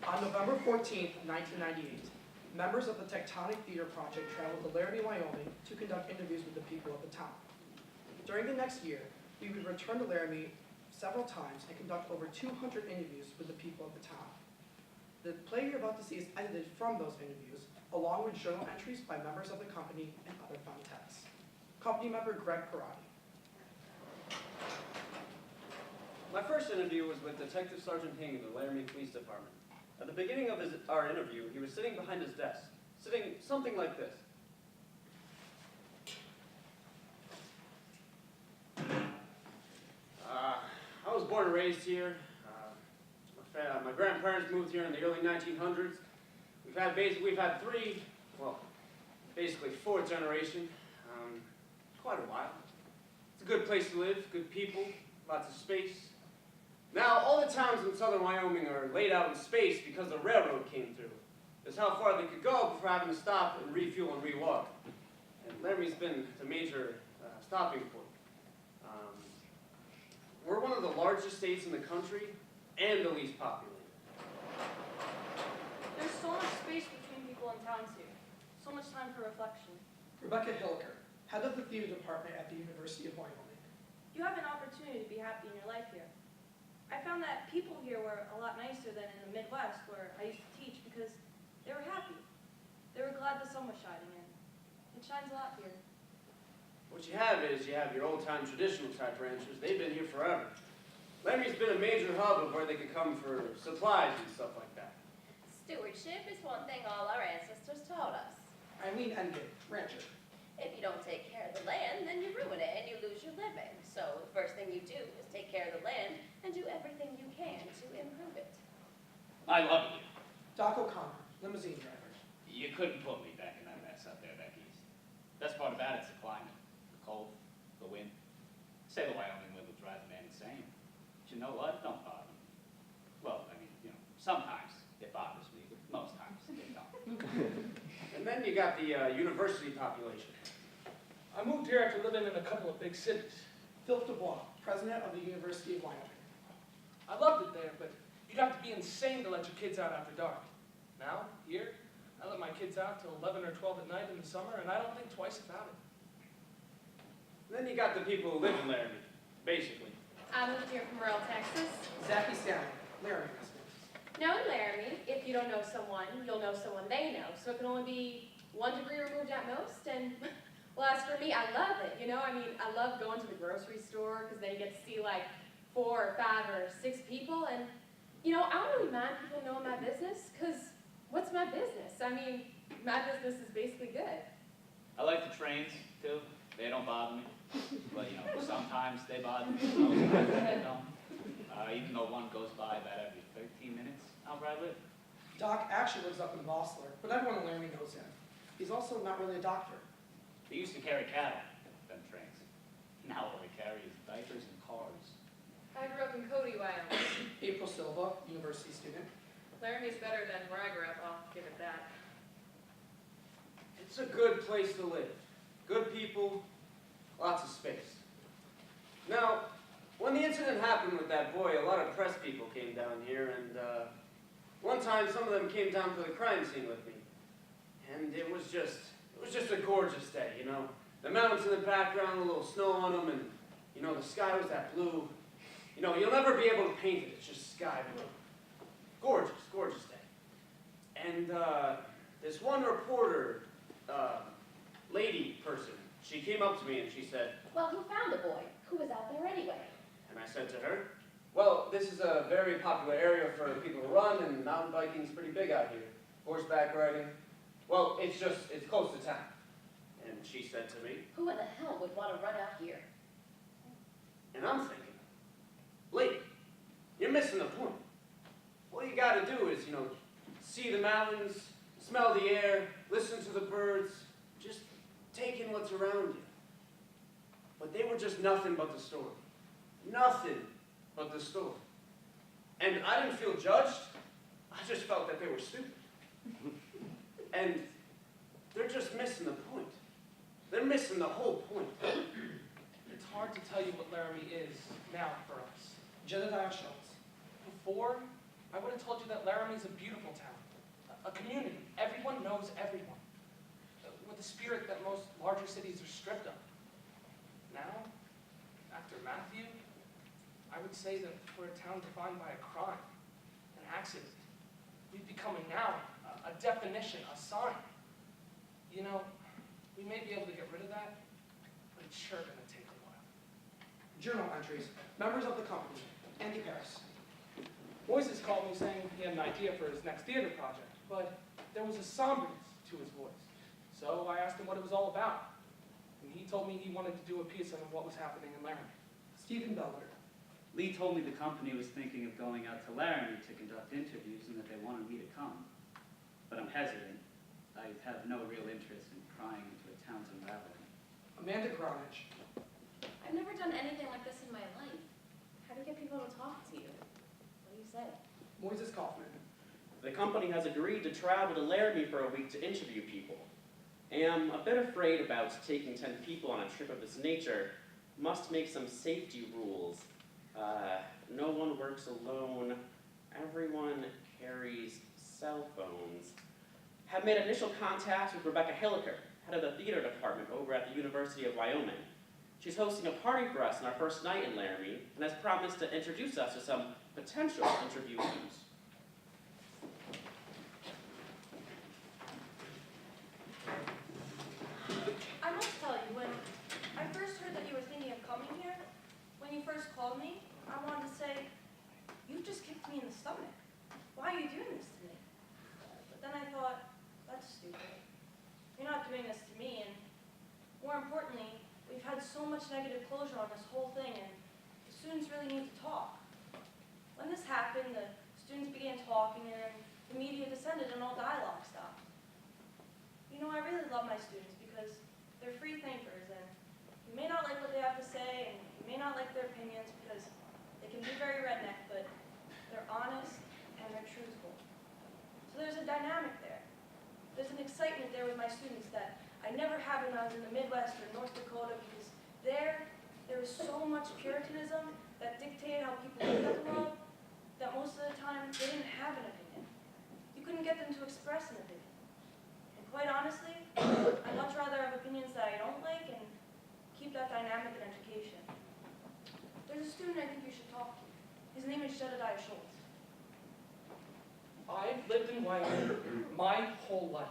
On November 14, 1998, members of the Tectonic Theater Project traveled to Laramie, Wyoming to conduct interviews with the people of the town. During the next year, we would return to Laramie several times and conduct over 200 interviews with the people of the town. The play you're about to see is edited from those interviews, along with journal entries by members of the company and other fun texts. Company member Greg Karate. My first interview was with Detective Sergeant Hing of the Laramie Police Department. At the beginning of our interview, he was sitting behind his desk, sitting something like this. I was born and raised here. My grandparents moved here in the early 1900s. We've had basically fourth generation, quite a while. It's a good place to live, good people, lots of space. Now, all the towns in southern Wyoming are laid out in space because the railroad came through. That's how far they could go before having to stop and refuel and rewalk. And Laramie's been the major stopping point. We're one of the largest states in the country and the least populated. There's so much space between people and towns here. So much time for reflection. Rebecca Hilliker, head of the theater department at the University of Wyoming. You have an opportunity to be happy in your life here. I found that people here were a lot nicer than in the Midwest, where I used to teach, because they were happy. They were glad the sun was shining in. It shines a lot here. What you have your old-time traditional type ranchers. They've been here forever. Laramie's been a major hub of where they could come for supplies and stuff like that. Stewardship is one thing all our ancestors taught us. Eileen Engate, rancher. If you don't take care of the land, then you ruin it and you lose your living. So the first thing you do is take care of the land and do everything you can to improve it. I love it. Doc O'Connor, limousine driver. You couldn't put me back in that mess up there back east. Best part about it's the climate, the cold, the wind. Say the Wyoming wind will drive a man insane. But you know what? It don't bother me. Well, I mean, sometimes it bothers me, but most times it don't. And then you got the university population. I moved here after living in a couple of big cities. Phil DuBois, president of the University of Wyoming. I loved it there, but you'd have to be insane to let your kids out after dark. Now, here, I let my kids out till 11 or 12 at night in the summer, and I don't think twice about it. Then you got the people who live in Laramie, basically. I moved here from rural Texas. Zachy Stanley, Laramie resident. Now in Laramie, if you don't know someone, you'll know someone they know. So it can only be 1 degree removed at most. And, well, as for me, I love it. I love going to the grocery store because then you get to see like 4 or 5 or 6 people. And, I don't really mind people knowing my business because what's my business? My business is basically good. I like the trains, too. They don't bother me. But, sometimes they bother me. Sometimes they don't. Even though one goes by about every 13 minutes out where I live. Doc actually lives up in Vossler, but everyone in Laramie knows him. He's also not really a doctor. They used to carry cattle, them trains. Now all they carry is diapers and cars. I grew up in Cody, Wyoming. April Silva, university student. Laramie's better than where I grew up, I'll give it that. It's a good place to live. Good people, lots of space. Now, when the incident happened with that boy, a lot of press people came down here, and one time some of them came down to the crime scene with me. And it was just a gorgeous day, The mountains in the background, a little snow on them, and, the sky was that blue. You'll never be able to paint it. It's just sky blue. Gorgeous, gorgeous day. And this one reporter, lady person, she came up to me and she said, Well, who found the boy? Who was out there anyway? and I said to her, well, this is a very popular area for people to run, and mountain biking's pretty big out here. Horseback riding. Well, it's close to town. And she said to me, Who in the hell would want to run out here? and I'm thinking, lady, you're missing the point. All you got to do is, see the mountains, smell the air, listen to the birds, just take in what's around you. But they were just nothing but the story. Nothing but the story. And I didn't feel judged. I just felt that they were stupid. And they're just missing the point. They're missing the whole point. It's hard to tell you what Laramie is now for us. Jedediah Schultz. Before, I would have told you that Laramie's a beautiful town, a community. Everyone knows everyone, with a spirit that most larger cities are stripped of. Now, after Matthew, I would say that we're a town defined by a crime, an accident. We've become a noun, a definition, a sign. You know, we may be able to get rid of that, but it's sure going to take a while. Journal entries. Members of the company. Andy Paris. Moises called me saying he had an idea for his next theater project, but there was a somberness to his voice. So I asked him what it was all about, and he told me he wanted to do a piece on what was happening in Laramie. Stephen Belder. Lee told me the company was thinking of going out to Laramie to conduct interviews and that they wanted me to come. But I'm hesitant. I have no real interest in prying into a town's unraveling. Amanda Gronich. I've never done anything like this in my life. How do you get people to talk to you? What do you say? Moises Kaufman. The company has agreed to travel to Laramie for a week to interview people. Am a bit afraid about taking 10 people on a trip of this nature. Must make some safety rules. No one works alone. Everyone carries cell phones. Have made initial contact with Rebecca Hilliker, head of the theater department over at the University of Wyoming. She's hosting a party for us on our first night in Laramie and has promised to introduce us to some potential interviewees. I must tell you, when I first heard that you were thinking of coming here, when you first called me, I wanted to say, you just kicked me in the stomach. Why are you doing this to me? But then I thought, that's stupid. You're not doing this to me, and more importantly, we've had so much negative closure on this whole thing, and the students really need to talk. When this happened, the students began talking, and the media descended, and all dialogue stopped. You know, I really love my students because they're free thinkers, and you may not like what they have to say, and you may not like their opinions because they can be very redneck, but they're honest and they're truthful. So there's a dynamic there. There's an excitement there with my students that I never had when I was in the Midwest or North Dakota, because there was so much Puritanism that dictated how people looked at the world that most of the time they didn't have an opinion. You couldn't get them to express an opinion. And quite honestly, I'd much rather have opinions that I don't like and keep that dynamic in education. There's a student I think you should talk to. His name is Jedediah Schultz. I've lived in Wyoming my whole life.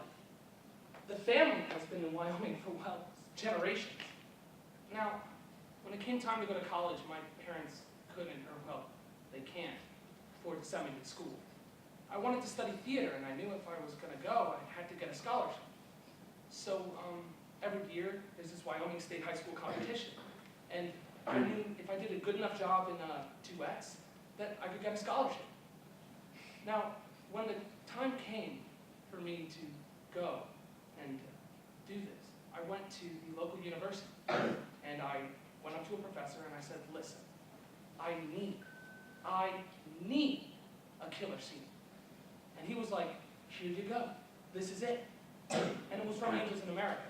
The family has been in Wyoming for, well, generations. Now, when it came time to go to college, my parents couldn't, or well, they can't afford to send me to school. I wanted to study theater, and I knew if I was going to go, I had to get a scholarship. So every year, there's this Wyoming State High School competition. And I knew if I did a good enough job in duets, that I could get a scholarship. Now, when the time came for me to go and do this, I went to the local university, and I went up to a professor and I said, listen, I need a killer scene. And he was like, here you go, this is it. And it was from Angels in America.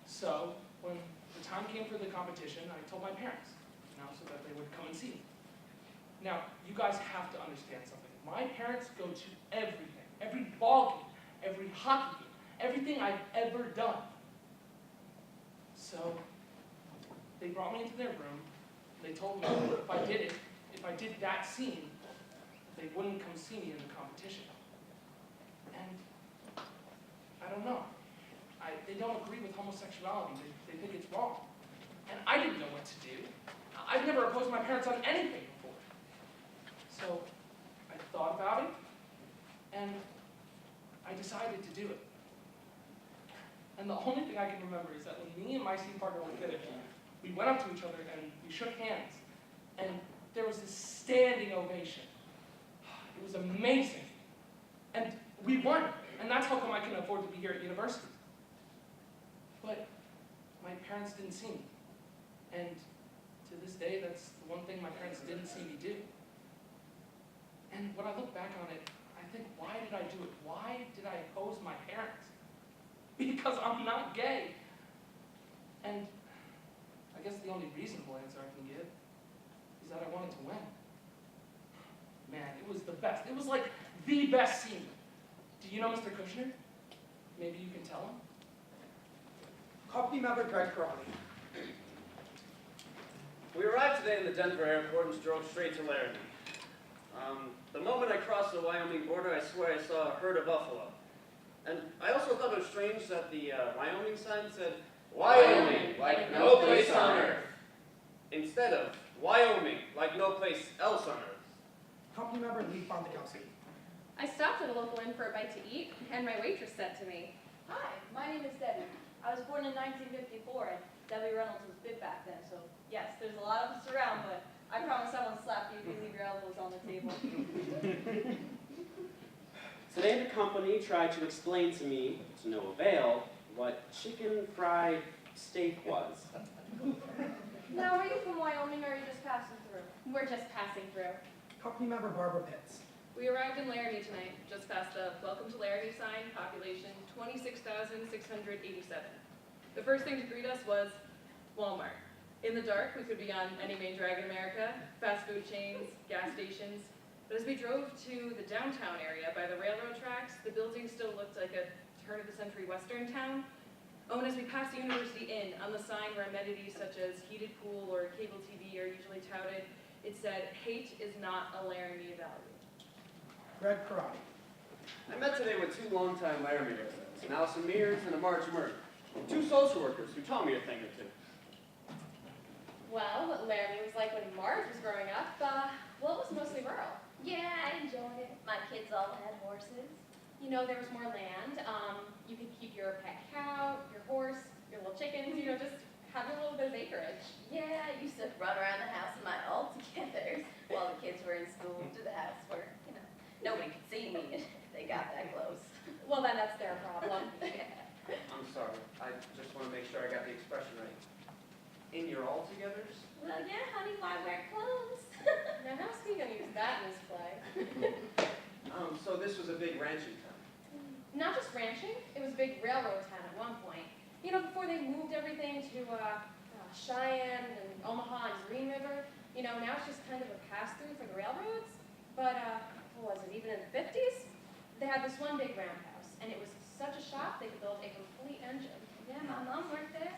So when the time came for the competition, I told my parents, so that they would come and see me. Now, you guys have to understand something. My parents go to everything, every ball game, every hockey game, everything I've ever done. So they brought me into their room. They told me if I did that scene, they wouldn't come see me in the competition. And I don't know. They don't agree with homosexuality. They think it's wrong. And I didn't know what to do. I've never opposed my parents on anything before. So I thought about it, and I decided to do it. And the only thing I can remember is that when me and my scene partner were finished, we went up to each other and we shook hands. And there was this standing ovation. It was amazing. And we won. And that's how come I can afford to be here at university. But my parents didn't see me. And to this day, that's the one thing my parents didn't see me do. And when I look back on it, I think, why did I do it? Why did I oppose my parents? Because I'm not gay. And I guess the only reasonable answer I can give is that I wanted to win. Man, it was the best. It was like the best scene. Do you know Mr. Kushner? Maybe you can tell him? Company member Greg Karate. We arrived today in the Denver airport and drove straight to Laramie. The moment I crossed the Wyoming border, I swear I saw a herd of buffalo. And I also thought it was strange that the Wyoming sign said, Wyoming, like no place on earth, instead of Wyoming, like no place else on earth. Company member Lee Fondakowski. I stopped at a local inn for a bite to eat, and my waitress said to me, Hi, my name is Debbie. I was born in 1954, and Debbie Reynolds was big back then, so yes, there's a lot of us around, but I promise I won't slap you if you leave your elbows on the table. Today the company tried to explain to me, to no avail, what chicken fried steak was. Now, are you from Wyoming, or are you just passing through? we're just passing through. Company member Barbara Pitts. We arrived in Laramie tonight, just past the Welcome to Laramie sign, population 26,687. The first thing to greet us was Walmart. In the dark, we could be on any main drag in America, fast food chains, gas stations. But as we drove to the downtown area by the railroad tracks, the building still looked like a turn-of-the-century western town. Oh, and as we passed the University Inn, on the sign where amenities such as heated pool or cable TV are usually touted, it said, "Hate is not a Laramie value." Greg Karate. I met today with two longtime Laramie residents, an Allison Mears and a Marge Murray, two social workers who taught me a thing or two. Well, what Laramie was like when Marge was growing up, well, it was mostly rural. Yeah, I enjoyed it. My kids all had horses. You know, there was more land. You could keep your pet cow, your horse, your little chickens, you know, just have your little bit of acreage. Yeah, I used to run around the house in my all-togethers while the kids were in school, do the housework, you know. Nobody could see me if they got that close. Well, then that's their problem. I'm sorry, I just want to make sure I got the expression right. In your all-togethers? Well, yeah, honey, why wear clothes? Now, how's he gonna use that in his play? So this was a big ranching town. Not just ranching, it was a big railroad town at one point. You know, before they moved everything to Cheyenne and Omaha and Green River, you know, now it's just kind of a pass-through for the railroads. But, what was it, even in the 50s? They had this one big roundhouse, and it was such a shop they could build a complete engine. Yeah, my mom worked there.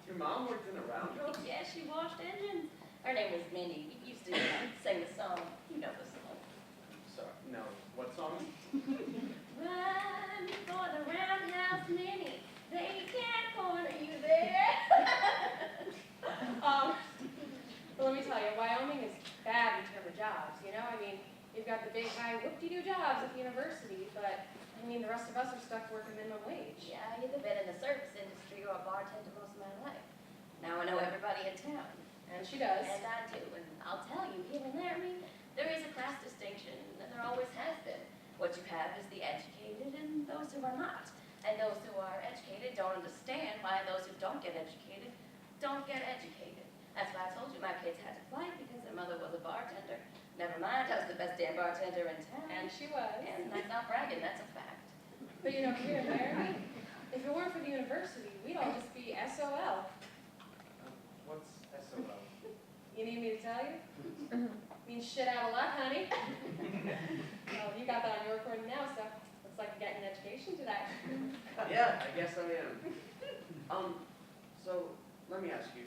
Your mom worked in a roundhouse? Oh, yeah, she washed engines. Her name was Minnie. We used to sing the song. You know the song. Sorry, no. What song? Run for the roundhouse, Minnie. They can't corner you there. But let me tell you, Wyoming is bad in terms of jobs, you know? I mean, you've got the big high whoop-de-doo jobs at the university, but, I mean, the rest of us are stuck working minimum wage. Yeah, I either been in the service industry or a bartender most of my life. Now I know everybody in town. And she does. And I do, and I'll tell you, here in Laramie, there is a class distinction, and there always has been. What you have is the educated and those who are not. And those who are educated don't understand why those who don't get educated don't get educated. That's why I told you my kids had to fight because their mother was a bartender. Never mind, I was the best damn bartender in town. And she was. And that's not bragging, that's a fact. But you know, here in Laramie, if it weren't for the university, we'd all just be SOL. What's SOL? You need me to tell you? Means shit out of luck, honey. Well, you got that on your recording now, so looks like you're getting an education today. Yeah, I guess I am. So, let me ask you,